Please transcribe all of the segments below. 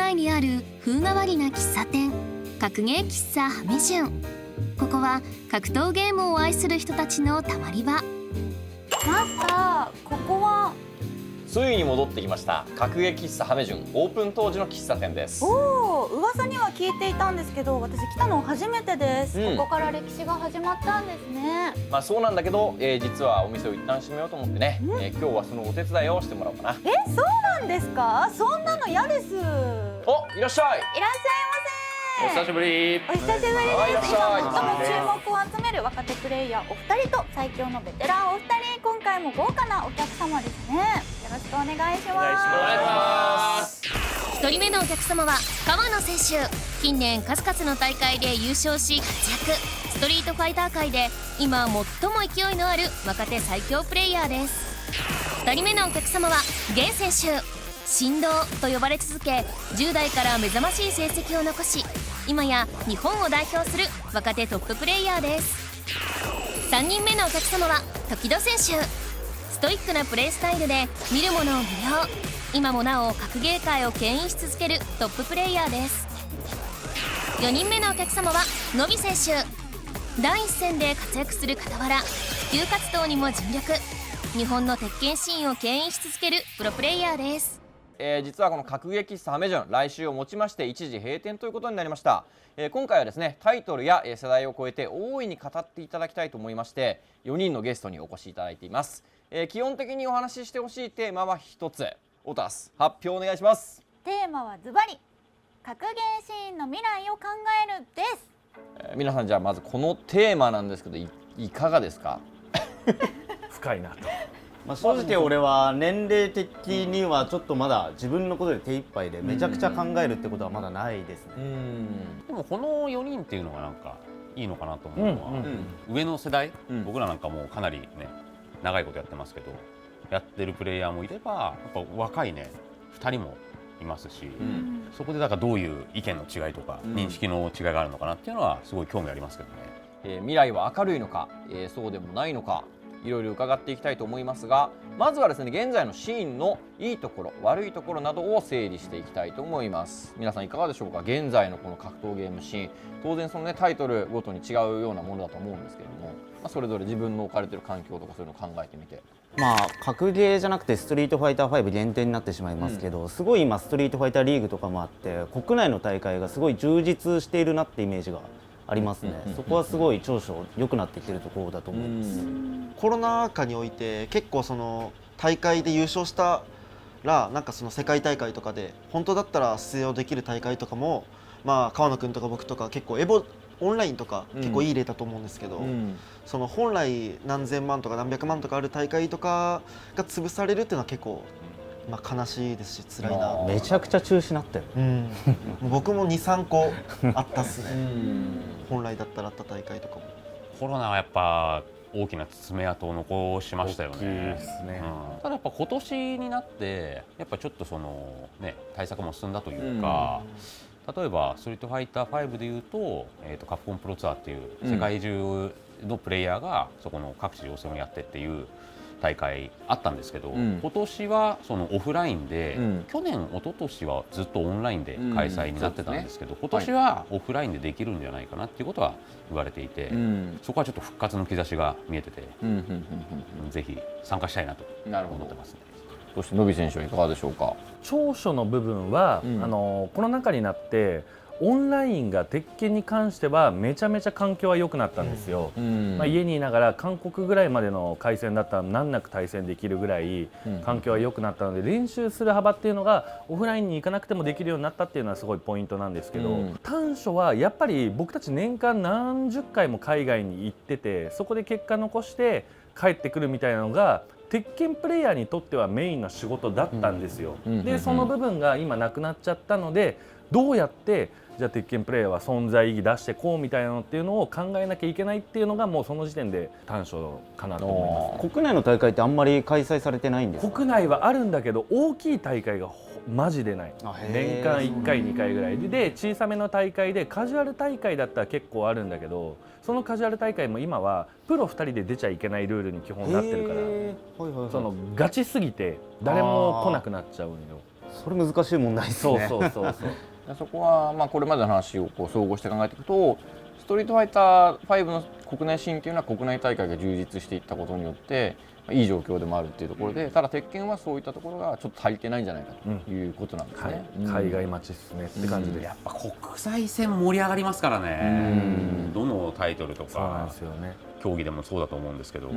前にある風変わりな喫茶店、格ゲー喫茶ハメジュン。ここは格闘ゲームを愛する人たちのたまり場。マスター、ここは？ついに戻ってきました格ゲー喫茶ハメジュン、オープン当時の喫茶店です。おお、噂には聞いていたんですけど、私来たの初めてです、ここから歴史が始まったんですね。まあそうなんだけど、実はお店を一旦閉めようと思ってね、今日はそのお手伝いをしてもらおうかな。そうなんですか？そんなの嫌です。お、いらっしゃい。いらっしゃいませ。お久しぶり。お久しぶりです。今最も注目を集める若手プレイヤーお二人と最強のベテランお二人、今回も豪華なお客様ですね。よろしくお願いします。お願いします。1人目のお客様は川野選手。近年数々の大会で優勝し活躍。ストリートファイター界で今最も勢いのある若手最強プレイヤーです。2人目のお客様は源選手。神童と呼ばれ続け、10代から目覚ましい成績を残し、今や日本を代表する若手トッププレイヤーです。3人目のお客様は時戸選手。ストイックなプレイスタイルで見る者を魅了。今もなお格ゲー界を牽引し続けるトッププレイヤーです。4人目のお客様はのび選手。第一線で活躍する傍ら、普及活動にも尽力。日本の鉄拳シーンを牽引し続けるプロプレイヤーです。実はこの格ゲー喫茶ハメジュン、来週をもちまして一時閉店ということになりました。今回はですね、タイトルや世代を超えて大いに語っていただきたいと思いまして、4人のゲストにお越しいただいています。基本的にお話ししてほしいテーマは一つ。オタス、発表お願いします。テーマはズバリ格ゲーシーンの未来を考えるです。皆さん、じゃあまずこのテーマなんですけど、いかがですか？深いなと。正直俺は年齢的にはちょっとまだ自分のことで手一杯でめちゃくちゃ考えるってことはまだないですね。でもこの4人っていうのがなんかいいのかなと思うのは、上の世代、僕らなんかもうかなりね長いことやってますけど、やってるプレイヤーもいれば、やっぱ若いね2人もいますし、そこでだからどういう意見の違いとか、認識の違いがあるのかなっていうのはすごい興味ありますけどね。未来は明るいのか、そうでもないのか、いろいろ伺っていきたいと思いますが、まずはですね、現在のシーンのいいところ悪いところなどを整理していきたいと思います。皆さんいかがでしょうか？現在のこの格闘ゲームシーン、当然そのねタイトルごとに違うようなものだと思うんですけれども、それぞれ自分の置かれている環境とかそういうのを考えてみて。格ゲーじゃなくてストリートファイター5限定になってしまいますけど、すごい今ストリートファイターリーグとかもあって国内の大会がすごい充実しているなってイメージがありますね。そこはすごい長所良くなっていってるところだと思います。コロナ禍において結構その大会で優勝したら、なんかその世界大会とかで本当だったら出場できる大会とかも、川野君とか僕とか結構オンラインとか結構いい例だと思うんですけど、その本来何千万とか何百万とかある大会とかが潰されるっていうのは結構悲しいですし辛いな。めちゃくちゃ中止になったよ。僕も 2,3 個あったっすね。本来だったらあった大会とかも。コロナはやっぱ大きな爪痕を残しましたよね。ただやっぱ今年になってやっぱちょっとそのね対策も進んだというか、例えばストリートファイター5でいうと、カプコンプロツアーっていう世界中のプレイヤーがそこの各地予選をやってっていう大会あったんですけど、今年はそのオフラインで、去年一昨年はずっとオンラインで開催になってたんですけど、今年はオフラインでできるんじゃないかなっていうことは言われていて、そこはちょっと復活の兆しが見えてて、ぜひ参加したいなと思ってますね。そして野木選手はいかがでしょうか？長所の部分は、コロナ禍になってオンラインが鉄拳に関してはめちゃめちゃ環境は良くなったんですよ。家にいながら韓国ぐらいまでの回線だったら難なく対戦できるぐらい環境は良くなったので、練習する幅っていうのがオフラインに行かなくてもできるようになったっていうのはすごいポイントなんですけど、短所はやっぱり僕たち年間何十回も海外に行ってて、そこで結果残して帰ってくるみたいなのが鉄拳プレイヤーにとってはメインの仕事だったんですよ。でその部分が今なくなっちゃったので、どうやってじゃあ鉄拳プレイヤーは存在意義出してこうみたいなのっていうのを考えなきゃいけないっていうのがもうその時点で短所かなと思います。国内の大会ってあんまり開催されてないんですか？国内はあるんだけど大きい大会がマジでない。年間1回2回ぐらいで、小さめの大会でカジュアル大会だったら結構あるんだけど、そのカジュアル大会も今はプロ2人で出ちゃいけないルールに基本なってるから、そのガチすぎて誰も来なくなっちゃうんよ。それ難しい問題ですね。そうそこはまあこれまでの話をこう総合して考えていくと、ストリートファイター5の国内シーンっていうのは国内大会が充実していったことによっていい状況でもあるっていうところで、ただ鉄拳はそういったところがちょっと足りてないんじゃないかということなんですね。海外待ちですねって感じで、やっぱ国際戦盛り上がりますからね。どのタイトルとそうなんかですよね。競技でもそうだと思うんですけど、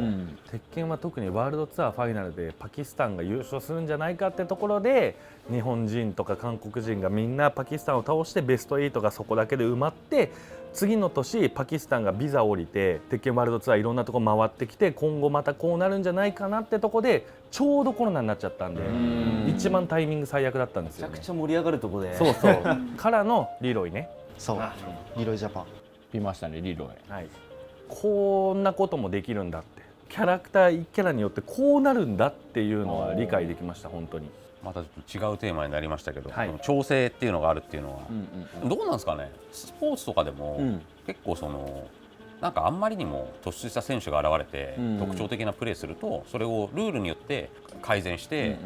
鉄拳は特にワールドツアーファイナルでパキスタンが優勝するんじゃないかってところで、日本人とか韓国人がみんなパキスタンを倒してベスト8がそこだけで埋まって、次の年パキスタンがビザを降りて鉄拳ワールドツアーいろんなとこ回ってきて、今後またこうなるんじゃないかなってとこでちょうどコロナになっちゃったんで、一番タイミング最悪だったんですよね。めちゃくちゃ盛り上がるとこで。そうからのリロイね。そうリロイジャパン見ましたね、リロイ。はい、こんなこともできるんだって、キャラクター1キャラによってこうなるんだっていうのは理解できました。本当にまたちょっと違うテーマになりましたけど、はいその調整っていうのがあるっていうのは、どうなんですかね。スポーツとかでも、結構そのなんかあんまりにも突出した選手が現れて、特徴的なプレーするとそれをルールによって改善して、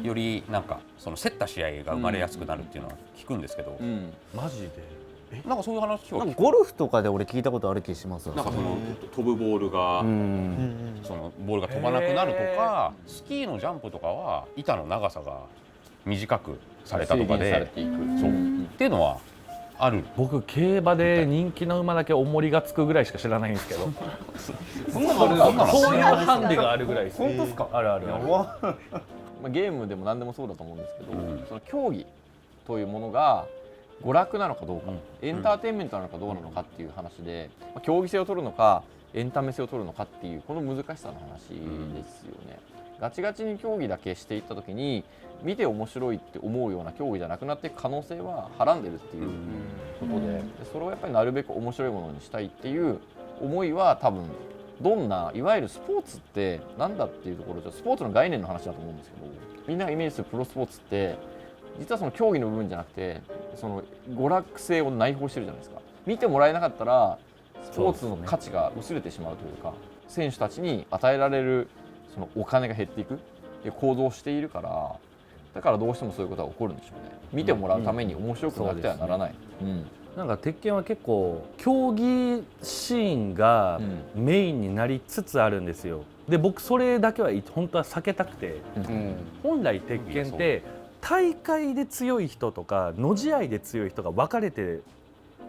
よりなんかその競った試合が生まれやすくなるっていうのは聞くんですけど、マジでなんかそういう話をなんかゴルフとかで俺聞いたことある気します。なんかその飛ぶボールが、そのボールが飛ばなくなるとか、スキーのジャンプとかは板の長さが短くされたとかで、そうっていうのはある。僕競馬で人気の馬だけ重りがつくぐらいしか知らないんですけどそんなのそういうハンデがあるぐらいです。本当ですか？あるあるある。まあゲームでも何でもそうだと思うんですけど、その競技というものが娯楽なのかどうか、エンターテインメントなのかどうなのかっていう話で、競技性を取るのかエンタメ性を取るのかっていうこの難しさの話ですよね。ガチガチに競技だけしていった時に見て面白いって思うような競技じゃなくなっていく可能性ははらんでるっていうことで、それをやっぱりなるべく面白いものにしたいっていう思いは多分どんないわゆるスポーツってなんだっていうところでスポーツの概念の話だと思うんですけど、みんながイメージするプロスポーツって実はその競技の部分じゃなくてその娯楽性を内包してるじゃないですか。見てもらえなかったらスポーツの価値が薄れてしまうというか、選手たちに与えられるそのお金が減っていくっていう構造をしているから、だからどうしてもそういうことが起こるんでしょうね。見てもらうために面白くなってはならない。なんか鉄拳は結構競技シーンがメインになりつつあるんですよ。で僕それだけは本当は避けたくて、本来鉄拳って大会で強い人とか野試合で強い人が分かれて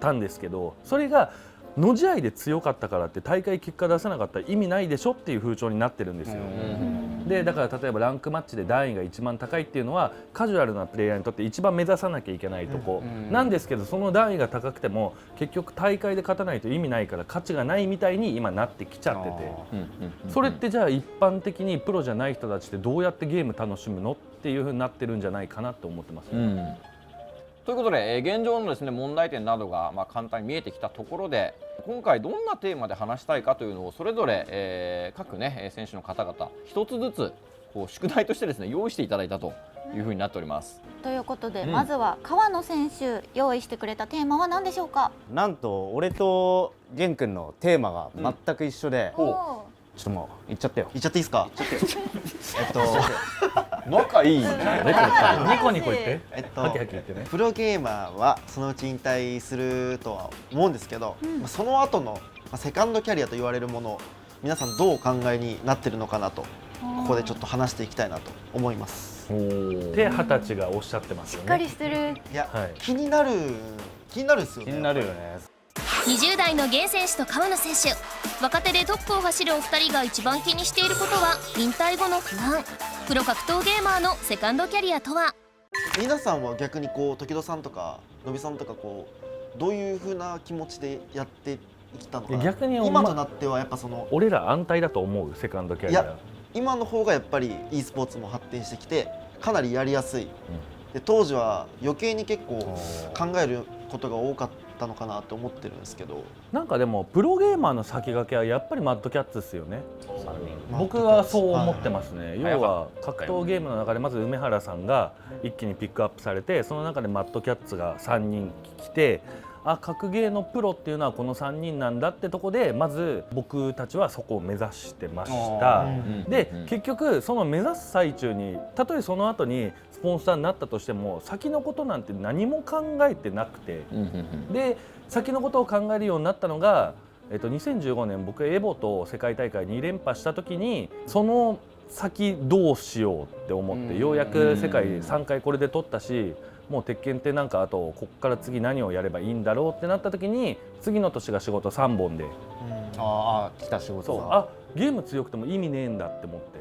たんですけど、それが野試合で強かったからって大会結果出せなかったら意味ないでしょっていう風潮になってるんですよ。でだから例えばランクマッチで段位が一番高いっていうのはカジュアルなプレイヤーにとって一番目指さなきゃいけないとこなんですけど、その段位が高くても結局大会で勝たないと意味ないから価値がないみたいに今なってきちゃってて、それってじゃあ一般的にプロじゃない人たちってどうやってゲーム楽しむのっていう風になってるんじゃないかなと思ってますね。ということで、現状のですね問題点などが簡単に見えてきたところで、今回どんなテーマで話したいかというのをそれぞれ、各ね選手の方々一つずつこう宿題としてですね用意していただいたというふうになっております。ということで、まずは川野選手用意してくれたテーマは何でしょうか？なんと俺と玄君のテーマが全く一緒で、ちょっともう言っちゃってよ。言っちゃっていいですか？仲いい。ニコニコ言ってハキハキ言ってね。プロゲーマーはそのうち引退するとは思うんですけど、その後のセカンドキャリアと言われるものを皆さんどうお考えになってるのかなと、ここでちょっと話していきたいなと思います。手20歳がおっしゃってますよね。しっかりしてる。いや、はい、気になるですよね。気になるよね。20代の源選手と川野選手、若手でトップを走るお二人が一番気にしていることは引退後の不安。プロ格闘ゲーマーのセカンドキャリアとは？皆さんは逆にこう時戸さんとかのびさんとかこうどういう風な気持ちでやってきたのかな。逆に今となってはやっぱその俺ら安泰だと思うセカンドキャリア。いや今の方がやっぱり e スポーツも発展してきてかなりやりやすい、で当時は余計に結構考えることが多かったのかなと思ってるんですけど、なんかでもプロゲーマーの先駆けはやっぱりマッドキャッツですよね。僕はそう思ってますね。要は格闘ゲームの中でまず梅原さんが一気にピックアップされて、その中でマッドキャッツが3人来て、格ゲーのプロっていうのはこの3人なんだってとこでまず僕たちはそこを目指してました。で結局その目指す最中にたとえその後にスポンサーになったとしても先のことなんて何も考えてなくて、で先のことを考えるようになったのが、2015年僕エボと世界大会2連覇した時にその先どうしようって思って、ようやく世界3回これで取ったし、もう鉄拳ってなんかあとこっから次何をやればいいんだろうってなった時に次の年が仕事3本で、来た仕事そうがゲーム強くても意味ねえんだって思って、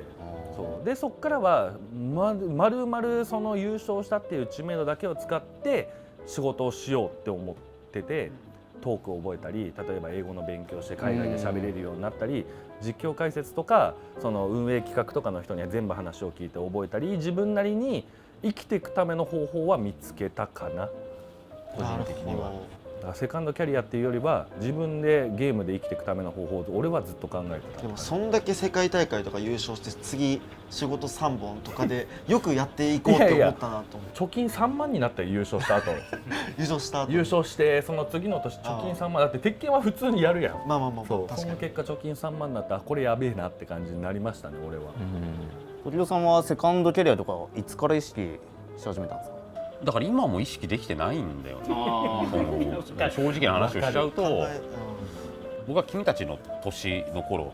そうでそっからはまるまるその優勝したっていう知名度だけを使って仕事をしようって思ってて、トークを覚えたり例えば英語の勉強して海外で喋れるようになったり、実況解説とかその運営企画とかの人には全部話を聞いて覚えたり、自分なりに生きていくための方法は見つけたかな、個人的には。だからセカンドキャリアっていうよりは自分でゲームで生きていくための方法を俺はずっと考えてた。でもそんだけ世界大会とか優勝して次仕事3本とかでよくやっていこうって思ったなと思って貯金3万になったよ優勝した後優勝した後優勝してその次の年貯金3万だって鉄拳は普通にやるやん。まあまあまあそう確かにその結果貯金3万になったらこれやべえなって感じになりましたね俺は。鳥尾さんはセカンドキャリアとかいつから意識し始めたんですか？だから今も意識できてないんだよね。正直な話をしちゃうと、僕は君たちの年の頃、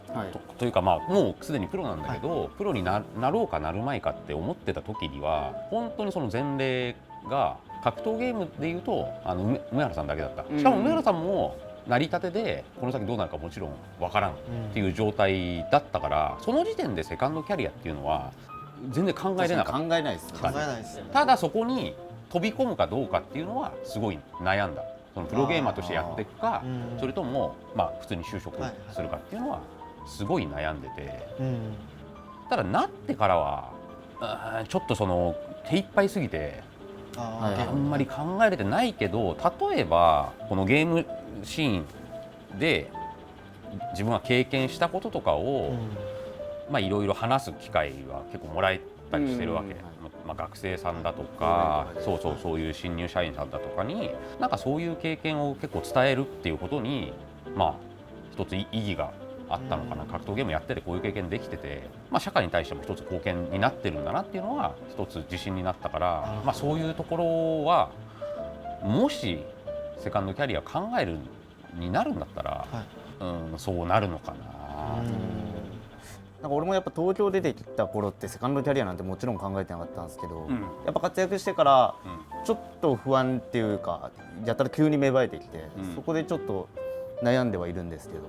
というかまあもうすでにプロなんだけど、プロになろうかなるまいかって思ってた時には本当にその前例が格闘ゲームでいうと梅原さんだけだった。しかも梅原さんも成り立てでこの先どうなるかもちろんわからんっていう状態だったから、その時点でセカンドキャリアっていうのは全然考えれなかった。考えないですね。考えないですよね。ただそこに飛び込むかどうかっていうのはすごい悩んだ。そのプロゲーマーとしてやっていくか、それともまあ普通に就職するかっていうのはすごい悩んでて、ただなってからはちょっとその手一杯すぎてあんまり考えれてないけど、例えばこのゲームシーンで自分が経験したこととかをまあいろいろ話す機会は結構もらえたりしてるわけ。まあ学生さんだとか、そういう新入社員さんだとかになんかそういう経験を結構伝えるっていうことにまあ一つ意義があったのかな。格闘ゲームやっててこういう経験できてて、まあ社会に対しても一つ貢献になってるんだなっていうのは一つ自信になったから、まあそういうところはもしセカンドキャリア考えるになるんだったら、そうなるのかな。なんか俺もやっぱ東京出てきた頃ってセカンドキャリアなんてもちろん考えてなかったんですけど、やっぱ活躍してからちょっと不安っていうかやったら急に芽生えてきて、そこでちょっと悩んではいるんですけど、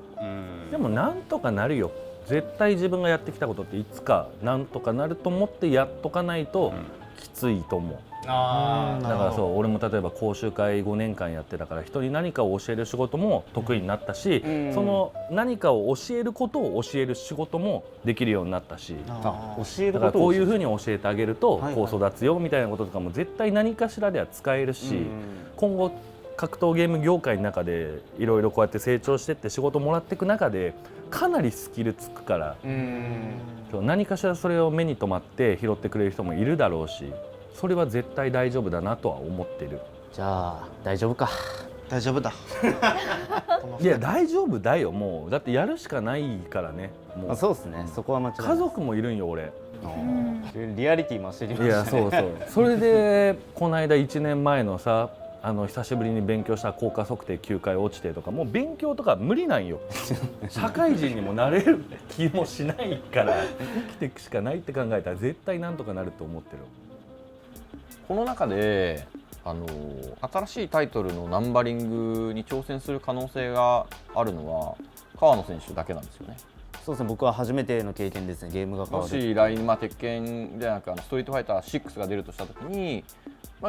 でもなんとかなるよ。絶対自分がやってきたことっていつかなんとかなると思ってやっとかないときついと思う。だからそう俺も例えば講習会5年間やってたから人に何かを教える仕事も得意になったし、その何かを教えることを教える仕事もできるようになったし、だからこういうふうに教えてあげるとこう育つよみたいなこととかも絶対何かしらでは使えるし、今後格闘ゲーム業界の中でいろいろこうやって成長してって仕事もらっていく中でかなりスキルつくから、何かしらそれを目に留まって拾ってくれる人もいるだろうし、それは絶対大丈夫だなとは思ってる。じゃあ大丈夫か。大丈夫だいや大丈夫だよ。もうだってやるしかないからね。もうそうですね、そこは間違いない。家族もいるんよ俺。リアリティ増してきましたね。いやそうそうそれでこの間1年前のさ久しぶりに勉強した効果測定9回落ちてとか、もう勉強とか無理なんよ社会人にもなれる気もしないから生きていくしかないって考えたら絶対なんとかなると思ってる。この中で新しいタイトルのナンバリングに挑戦する可能性があるのは川野選手だけなんですよね。そうですね、僕は初めての経験ですね。ゲームが変わる。もし来年鉄拳ではなくストリートファイター6が出るとしたときに、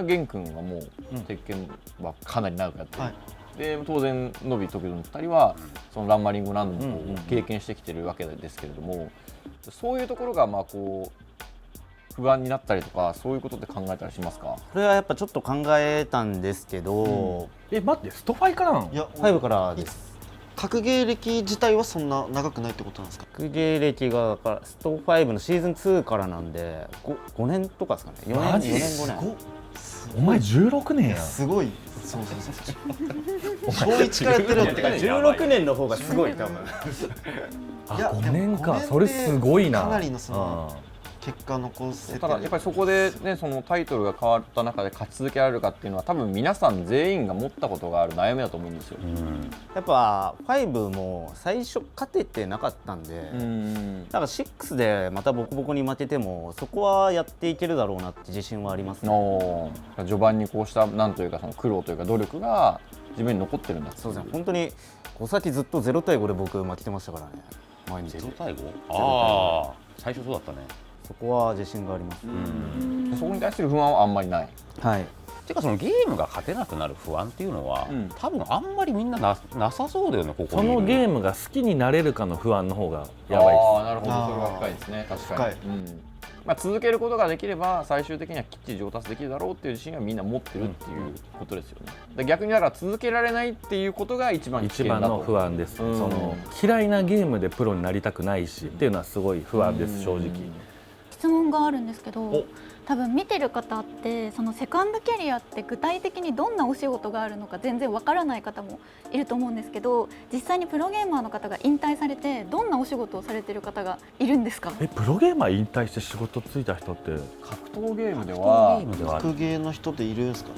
玄君はもう鉄拳はかなり長くやってる、で当然ノビ時々の2人はそのランマリング何度も経験してきてるわけですけれども、そういうところがこう不安になったりとかそういうことって考えたりしますか？これはやっぱちょっと考えたんですけど、待ってストファイからなの？いや5からです。格ゲー歴自体はそんな長くないってことなんですか？格ゲー歴がスト5のシーズン2からなんで 5年とかですかね。4年5年。お前16年や。すそう小1からやってるってか16年の方がすごい多分。あいや5年か、でもそれすごいな。かなりのその結果残せてただやっぱりそこでねそのタイトルが変わった中で勝ち続けられるかっていうのは多分皆さん全員が持ったことがある悩みだと思うんですよ。やっぱ5も最初勝ててなかったんで、だから6でまたボコボコに負けてもそこはやっていけるだろうなって自信はありますね。序盤にこうしたなんというかその苦労というか努力が自分に残ってるんだ。そうですね。本当にお先ずっと0対5で僕負けてましたからね。毎日。0対 5？ ああ、最初そうだったね。そこは自信があります。そこに対する不安はあんまりない。はい。てかそのゲームが勝てなくなる不安っていうのは、多分あんまりみんななさそうだよね。ここそのゲームが好きになれるかの不安の方がやばいです。ああ、なるほど、それは深いですね。確かに。まあ続けることができれば最終的にはきっちり上達できるだろうっていう自信はみんな持ってるっていうことですよね。で逆にだから続けられないっていうことが一番危険だと。一番の不安です。その嫌いなゲームでプロになりたくないしっていうのはすごい不安です、正直。質問があるんですけど、多分見てる方ってそのセカンドキャリアって具体的にどんなお仕事があるのか全然わからない方もいると思うんですけど、実際にプロゲーマーの方が引退されてどんなお仕事をされてる方がいるんですか？プロゲーマー引退して仕事ついた人って格闘ゲームでは格ゲーの人っているんですか？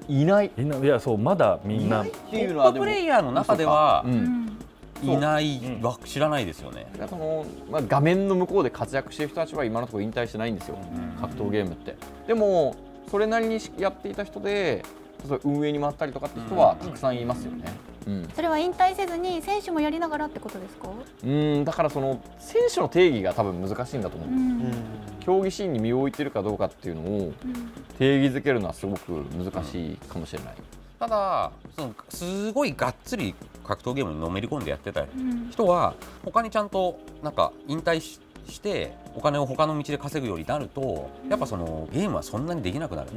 いない。いやそうまだみんなっていうのトップはでもプレイヤーの中ではいないは知らないですよね。その画面の向こうで活躍している人たちは今のところ引退してないんですよ、格闘ゲームって。でもそれなりにやっていた人で運営に回ったりとかって人はたくさんいますよね。それは引退せずに選手もやりながらってことですか？だからその選手の定義が多分難しいんだと思うんです。競技シーンに身を置いてるかどうかっていうのを定義づけるのはすごく難しいかもしれない。ただそのすごいがっつり格闘ゲームにのめり込んでやってた人は他にちゃんとなんか引退してお金を他の道で稼ぐようになるとやっぱそのゲームはそんなにできなくなる、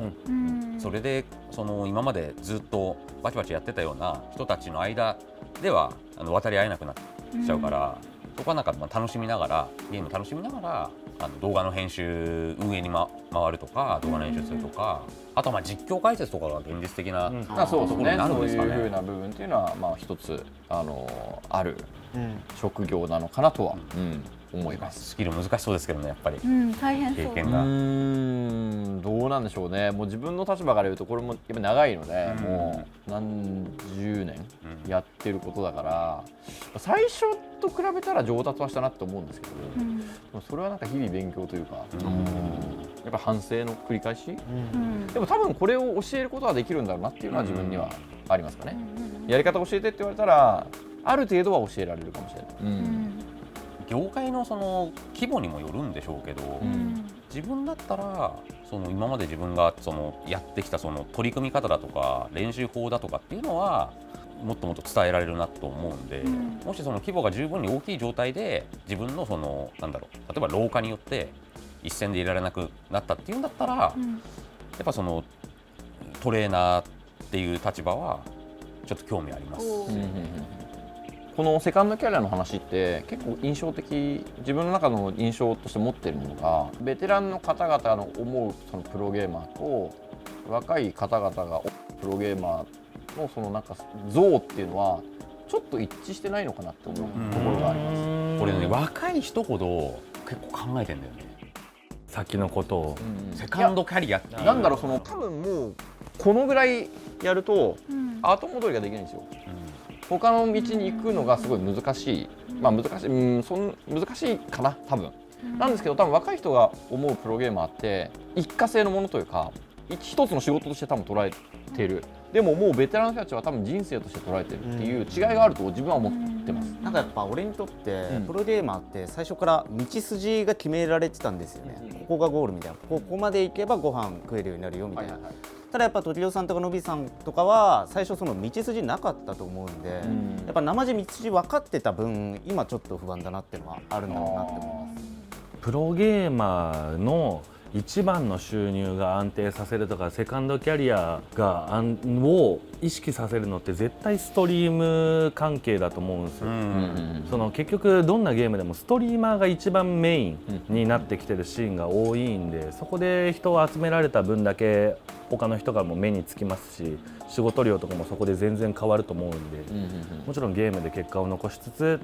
それでその今までずっとバチバチやってたような人たちの間では渡り合えなくなっちゃうから、そこはなんか楽しみながらゲーム楽しみながら動画の編集運営に、回るとか動画の編集するとか、あとは実況解説とかが現実的なそうですね。ところになるんですかね。そういう風な部分っていうのは一つある職業なのかなとは思います。スキル難しそうですけどね、やっぱり大変そう。経験がどうなんでしょうね。もう自分の立場から言うとこれもやっぱ長いので、もう何十年やってることだから最初と比べたら上達はしたなって思うんですけど、それはなんか日々勉強というか、やっぱ反省の繰り返し、でも多分これを教えることはできるんだろうなっていうのは自分にはありますかね。やり方教えてって言われたらある程度は教えられるかもしれない。業界のその規模にもよるんでしょうけど、自分だったらその今まで自分がそのやってきたその取り組み方だとか練習法だとかっていうのはもっともっと伝えられるなと思うんで、もしその規模が十分に大きい状態で自分のそのなんだろう、例えば老化によって一線でいられなくなったっていうんだったら、やっぱそのトレーナーっていう立場はちょっと興味あります。このセカンドキャリアの話って結構印象的、自分の中の印象として持っているものが、ベテランの方々の思うそのプロゲーマーと若い方々がプロゲーマーのそのなんか像っていうのはちょっと一致してないのかなって思うところがあります。これね、若い人ほど結構考えてんだよね、先のことを。セカンドキャリアっていう、なんだろう、その多分もうこのぐらいやると後戻りができないんですよ。他の道に行くのがすごい難しい、難しいかな多分、なんですけど、多分若い人が思うプロゲーマーって一過性のものというか一つの仕事として多分捉えてる。でももうベテランの人たちは多分人生として捉えてるっていう違いがあると自分は思ってます。なんかやっぱ俺にとってプロゲーマーって最初から道筋が決められてたんですよね。ここがゴールみたいな、ここまで行けばご飯食えるようになるよみたいな。ただやっぱ時生さんとかのびさんとかは最初その道筋なかったと思うんで、やっぱ生地道筋分かってた分今ちょっと不安だなっていうのはあるんだろうなって思います。プロゲーマーの一番の収入が安定させるとかセカンドキャリアを意識させるのって絶対ストリーム関係だと思うんですよ。その結局どんなゲームでもストリーマーが一番メインになってきてるシーンが多いんで、そこで人を集められた分だけ他の人からも目につきますし、仕事量とかもそこで全然変わると思うんで、もちろんゲームで結果を残しつつ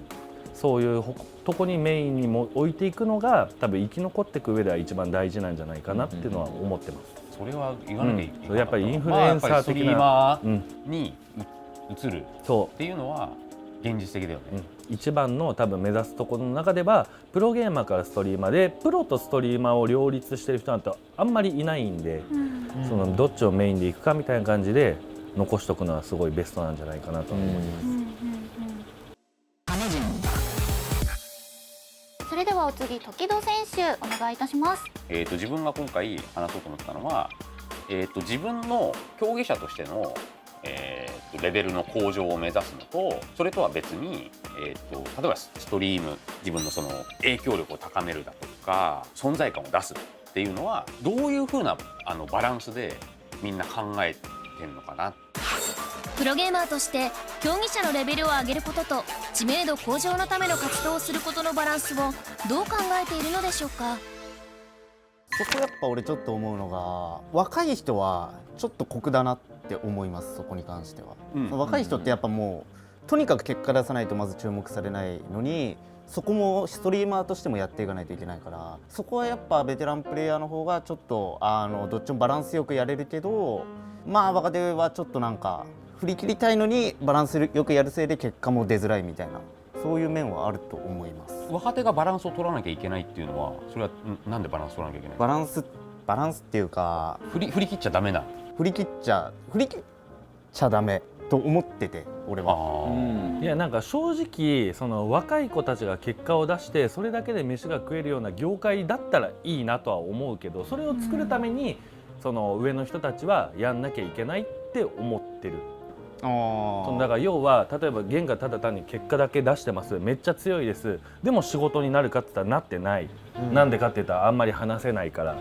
そういうとこにメインにも置いていくのが多分生き残っていく上では一番大事なんじゃないかなっていうのは思ってます。それは言わなきゃいけない、やっぱりインフルエンサー的な、まあ、ストリーマーに移るっていうのは現実的だよね。一番の多分目指すところの中ではプロゲーマーからストリーマーでプロとストリーマーを両立してる人なんてあんまりいないんで、そのどっちをメインでいくかみたいな感じで残しておくのはすごいベストなんじゃないかなと思います。それではお次時戸選手お願いいたします。自分が今回話そうと思ったのは、自分の競技者としての、レベルの向上を目指すのと、それとは別に、例えばストリーム、自分のその影響力を高めるだとか存在感を出すっていうのはどういう風なバランスでみんな考えてんのかな。プロゲーマーとして競技者のレベルを上げることと知名度向上のための活動をすることのバランスをどう考えているのでしょうか。そこやっぱ俺ちょっと思うのが、若い人はちょっと酷だなって思います。そこに関しては、若い人ってやっぱもうとにかく結果出さないとまず注目されないのに、そこもストリーマーとしてもやっていかないといけないから、そこはやっぱベテランプレイヤーの方がちょっとどっちもバランスよくやれるけど、まあ若手はちょっとなんか振り切りたいのにバランスよくやるせいで結果も出づらいみたいな、そういう面はあると思います。若手がバランスを取らなきゃいけないっていうのは、それはなんでバランス取らなきゃいけない？バランスっていうか、振り切っちゃダメな。振り切っちゃダメと思ってて、俺は。いやなんか正直その若い子たちが結果を出してそれだけで飯が食えるような業界だったらいいなとは思うけど、それを作るためにその上の人たちはやんなきゃいけないって思ってる。だから要は例えばゲンがただ単に結果だけ出してます、めっちゃ強いです、でも仕事になるかって言ったらなってない、なんでかって言ったらあんまり話せないから、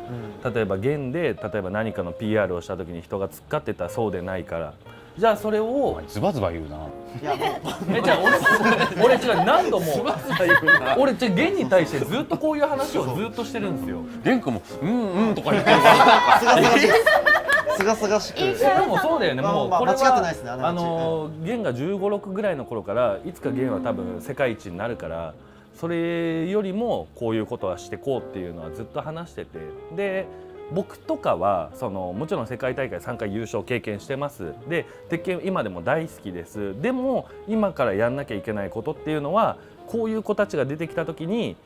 例えばゲンで例えば何かの PR をした時に人が突っかってたらそうでないから、じゃあそれをズバズバ言うな。じゃあ俺違う、何度も俺ゲンに対してずっとこういう話をずっとしてるんですよ。ゲン君もとか言ってるすがすがしく。でもそうだよね、もうこれは間違ってないですね。ゲンが15、6ぐらいの頃からいつかゲンは多分世界一になるから、それよりもこういうことはしてこうっていうのはずっと話してて、で僕とかはもちろん世界大会3回優勝経験してます。で鉄拳今でも大好きです。でも今からやんなきゃいけないことっていうのは、こういう子たちが出てきた時に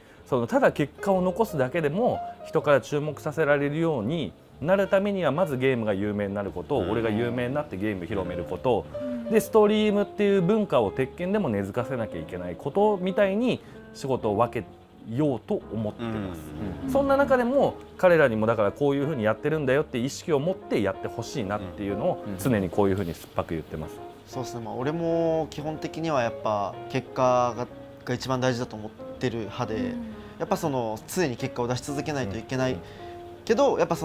ただ結果を残すだけでも人から注目させられるようになるためには、まずゲームが有名になること、俺が有名になってゲーム広めること、でストリームっていう文化を鉄拳でも根付かせなきゃいけないことみたいに仕事を分けようと思ってます。そんな中でも彼らにもだからこういうふうにやってるんだよって意識を持ってやってほしいなっていうのを常にこういうふうに酸っぱく言ってます。そうですね、俺も基本的にはやっぱ結果が一番大事だと思ってる派で、やっぱ常に結果を出し続けないといけないけど、やっぱあ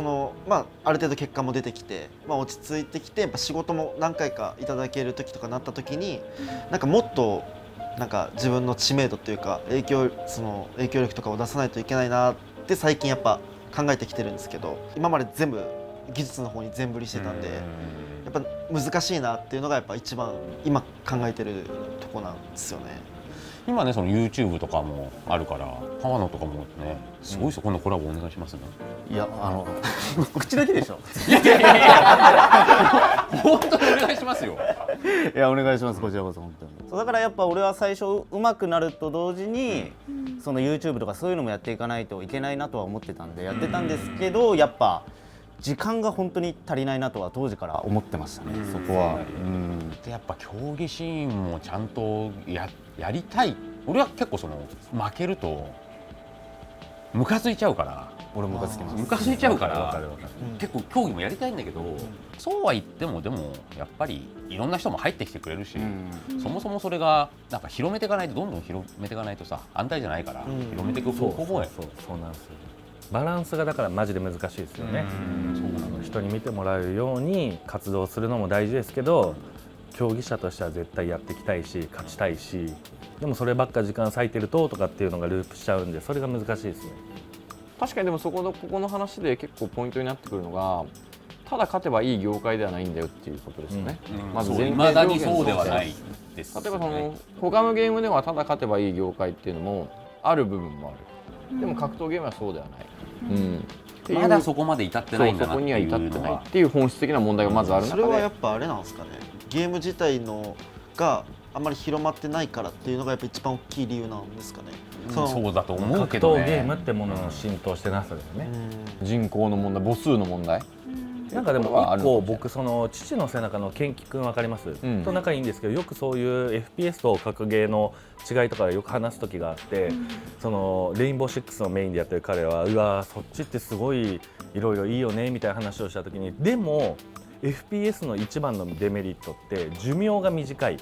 る程度結果も出てきて、落ち着いてきて、やっぱ仕事も何回かいただける時とかなった時に、なんかもっとなんか自分の知名度というか影響力とかを出さないといけないなって最近やっぱ考えてきてるんですけど、今まで全部技術の方に全振りしてたんで、やっぱ難しいなっていうのがやっぱ一番今考えてるとこなんですよね。今ね、YouTube とかもあるから川野とかもねすごいですよ。今度コラボお願いしますね。いや口だけでしょ。いや本当にお願いしますよ。いやお願いします、こちらこそ本当に。だからやっぱ俺は最初上手くなると同時に、YouTube とかそういうのもやっていかないといけないなとは思ってたんでやってたんですけど、やっぱ時間が本当に足りないなとは当時から思ってましたね、そこは。でやっぱ競技シーンもちゃんとやりたい。俺は結構負けるとムカついちゃうから。俺ムカつきます。ムカついちゃうから結構競技もやりたいんだけど、そうは言ってもでもやっぱりいろんな人も入ってきてくれるし、そもそもそれがなんか広めていかないと、どんどん広めていかないとさ安泰じゃないから、広めていく方法や。そうなんですよ。バランスがだからマジで難しいですよね。人に見てもらうように活動するのも大事ですけど、競技者としては絶対やっていきたいし勝ちたいし、でもそればっか時間割いてるとかっていうのがループしちゃうんで、それが難しいですね。確かにでもここの話で結構ポイントになってくるのが、ただ勝てばいい業界ではないんだよっていうことですよね。まず前提条件としてそうではないですよね。例えば他のゲームではただ勝てばいい業界っていうのもある部分もある。でも格闘ゲームはそうではない。まだそこまで至ってないんだなっていうのは。そこには至ってないっていう本質的な問題がまずある中で、それはやっぱあれなんですかね、ゲーム自体のがあんまり広まってないからっていうのがやっぱ一番大きい理由なんですかね。そうだと思う格けどね。闘ゲームってものの浸透してなさですね。人口の問題、母数の問題。なんかでも一個僕その父の背中のケンキ君分かります、と仲いいんですけど、よくそういう FPS と格ゲーの違いとかよく話す時があって、そのレインボーシックスのメインでやってる彼は、うわそっちってすごいいろいろいいよねみたいな話をした時に、でも FPS の一番のデメリットって寿命が短い。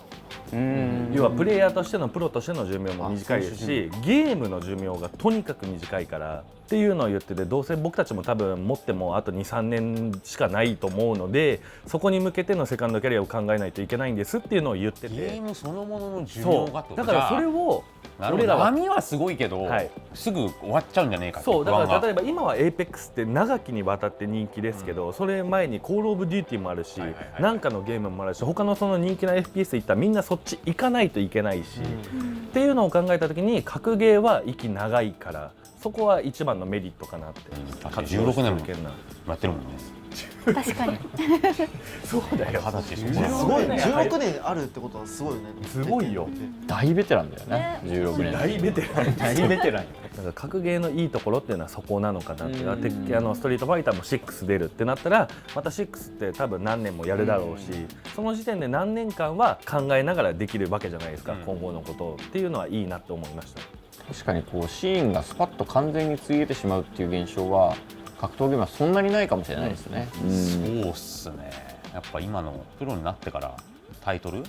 要はプレイヤーとしてのプロとしての寿命も短いですし、ゲームの寿命がとにかく短いからっていうのを言ってて、どうせ僕たちも多分持ってもあと 2,3 年しかないと思うので、そこに向けてのセカンドキャリアを考えないといけないんですっていうのを言ってて、ゲームそのものの寿命がと。だからそれを俺らは波はすごいけど、はい、すぐ終わっちゃうんじゃねえかって。そうだから例えば今は APEX って長きにわたって人気ですけど、それ前にコールオブデューティーもあるし、なんかのゲームもあるし、他のその人気な FPS いったらみんなそっち行かないといけないし、っていうのを考えた時に格ゲーは息長いから、そこは一番のメリットかなって。16年もやってるもんね。確かにそうだよ。すごい16年あるってことはすごいよね。すごいよ。大ベテランだよね。16年。大ベテラン。大ベテラン。なんか格ゲーのいいところっていうのはそこなのかなって。ストリートファイターも6出るってなったら、また6って多分何年もやるだろうし、その時点で何年間は考えながらできるわけじゃないですか、今後のことっていうのはいいなって思いました。確かにこうシーンがスパッと完全についえてしまうっていう現象は格闘ゲームはそんなにないかもしれないですね。そうっすね。やっぱ今のプロになってからタイトル、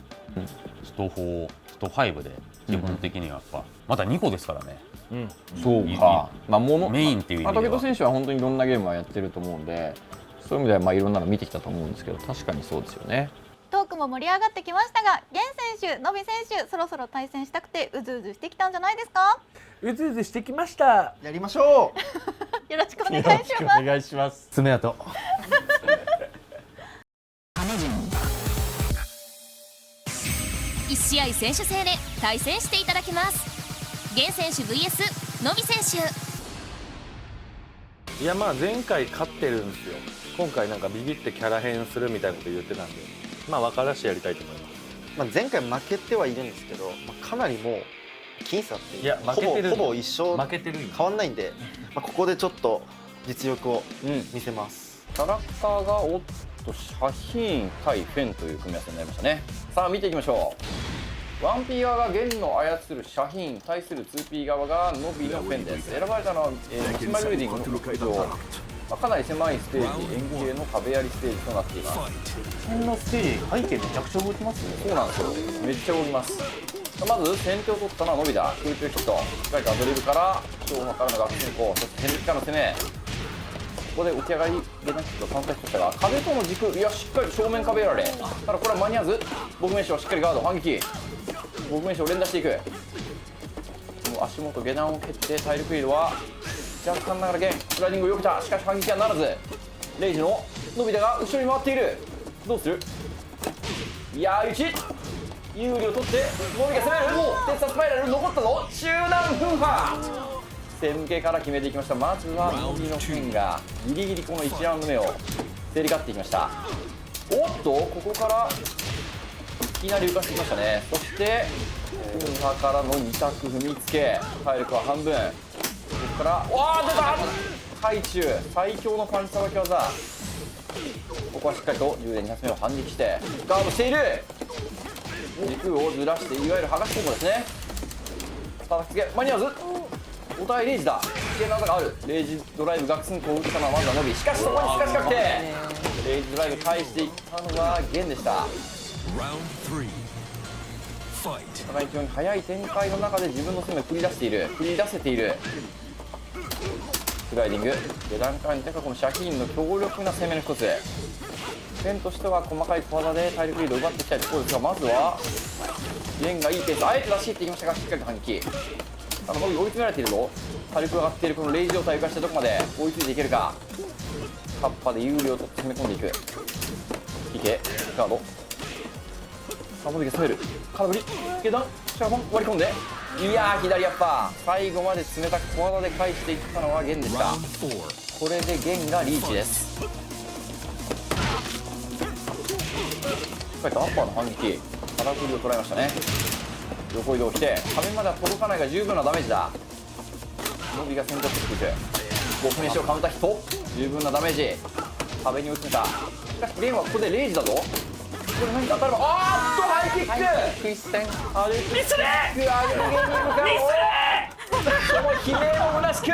スト4、スト5で基本的にはやっぱまだ2個ですからね。そうか。メインっていう意味では。武田選手は本当にいろんなゲームはやってると思うんで、そういう意味ではいろんなの見てきたと思うんですけど、確かにそうですよね。トークも盛り上がってきましたが、源選手、ノビ選手、そろそろ対戦したくてうずうずしてきたんじゃないですか？うずうずしてきました。やりましょう。よろしくお願いします。お願いします。爪痕。1試合選手制で対戦していただきます。源選手 VS ノビ選手。いや前回勝ってるんですよ。今回なんかビビってキャラ変するみたいなこと言ってたんで、分からしてやりたいと思います。前回負けてはいるんですけど、かなりもう僅差っていう負けてる、ほぼ一緒負けてる変わんないんで、ここでちょっと実力を見せます。キャラクターがシャヒーン対フェンという組み合わせになりましたね。さあ見ていきましょう。1P 側が弦の操るシャヒーン対する 2P 側がノビのフェンです。選ばれたのはマシンマルーディングの特徴、かなり狭いステージ、円形の壁槍ステージとなっています。こんなステージ背景めちゃくちゃ動きますね。そうなんですよ、めっちゃ動きます。まず先手を取ったのはノビだ。空中ヒット、しっかりとアドリブから勝負からの学進行、そして天敵からの攻め、ここで起き上がりゲナヒット3回ヒットしたが、壁との軸、いやしっかり正面壁やられ、ただこれは間に合わず、僕名手はしっかりガード反撃、僕名手を連打していく。この足元下段を蹴って体力移動は若干ながら弦スライディングを避けた。しかし反撃はならず、レイジのノビダが後ろに回っている。どうする。いやー1有利を取ってノビが攻める。テスタスパイラル残ったぞ。中段噴破背向けから決めていきました。まずはノビの剣がギリギリこの1ラウンド目を競り勝っていきました。おっとここからいきなり浮かしてきましたね。そして噴破からの2択踏みつけ、体力は半分。ここからわー出た海中最強のパンチさばき技。ここはしっかりと10連2発目を反撃してガードしている。軸をずらしていわゆる剥がし込むですね。叩きつけ間に合わず、お互いレイジだ。危険な技がある。レイジドライブ学寸法を受けたのはまずはノビ。しかしそこにスカシ確定。レイジドライブ返していったのはゲンでした。お互い非常に速い展開の中で自分の攻めを繰り出せている。スライディング下段から2点かこのシャヒーンの強力な攻めの一つ。ゲンとしては細かい小技で体力リードを奪っていきたいところですが、まずはゲンがいいペース、あえて出し入っていきましたがしっかりと反撃。追い詰められているぞ。火力が上がっているこのレイジ状態を生かしてどこまで追いついていけるか。カッパで有利を取って攻め込んでいく。いけガードサボディが攻める空振り下段シャーボン割り込んで、いやー左アッパー最後まで冷たく小技で返していったのはゲンでした。これでゲンがリーチです。しっかりとアッパーの反撃空振りを捉えましたね。横移動して壁までは届かないが十分なダメージだ。ノビが先頭していく5分飯をカウンターヒット十分なダメージ壁に追い詰めた。しかしゲンはここでレイジだぞ。これ何か当たればハイキッククイステンアルキックミスレーアルゲンに向かうその悲鳴を虚しく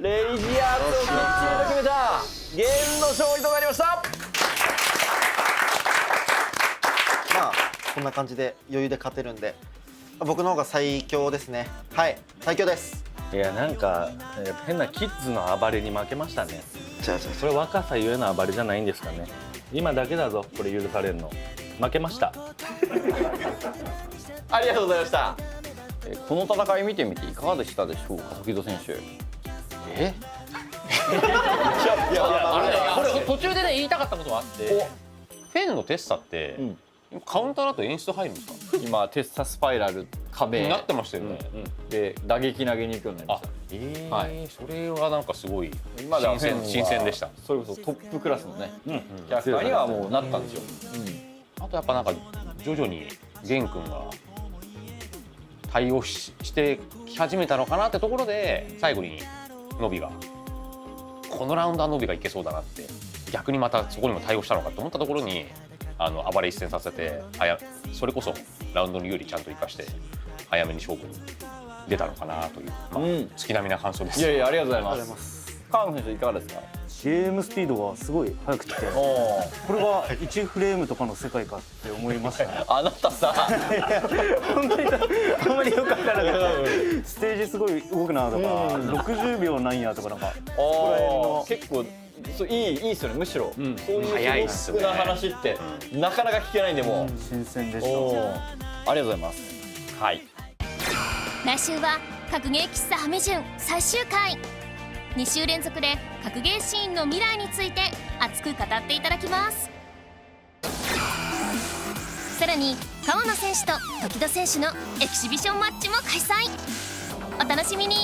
レイジアーツをきっちりと決めたゲンの勝利となりました。まあこんな感じで余裕で勝てるんで僕の方が最強ですね。はい最強です。いやなんか変なキッズの暴れに負けましたね。じゃあそれ若さゆえの暴れじゃないんですかね。今だけだぞこれ許されるの。負けましたありがとうございました。この戦い見てみていかがでしたでしょうか時戸選手。これ途中でね言いたかったことがあって、フェンのテッサって、カウンターだと演出入るんですか？今テッサスパイラル壁になってましたよね。で打撃投げに行くようになりました。それはなんかすごい今では新鮮でした。それこそトップクラスのねキャラクターにはもうなったんですよ。あとやっぱなんか徐々にゲン君が対応してき始めたのかなってところで最後にノビがこのラウンドはノビがいけそうだなって逆にまたそこにも対応したのかと思ったところに暴れ一戦させてそれこそラウンドの有利ちゃんと生かして早めに勝負に出たのかなという、月並みな感想です。いやいやありがとうございます。川野選手いかがですか？ゲームスピードがすごい速くてこれが1フレームとかの世界かって思いましたねあなたさ本当にあんまりよくわからなかったステージすごい動くなとか60秒なんやとかなんか結構いいっすよね。むしろそういう早いっすねな話ってなかなか聞けないんでも新鮮でした。ありがとうございます。はい、来週は格ゲー喫茶ハメ順最終回。2週連続で格ゲーシーンの未来について熱く語っていただきます。さらに川野選手と時戸選手のエキシビションマッチも開催。お楽しみに。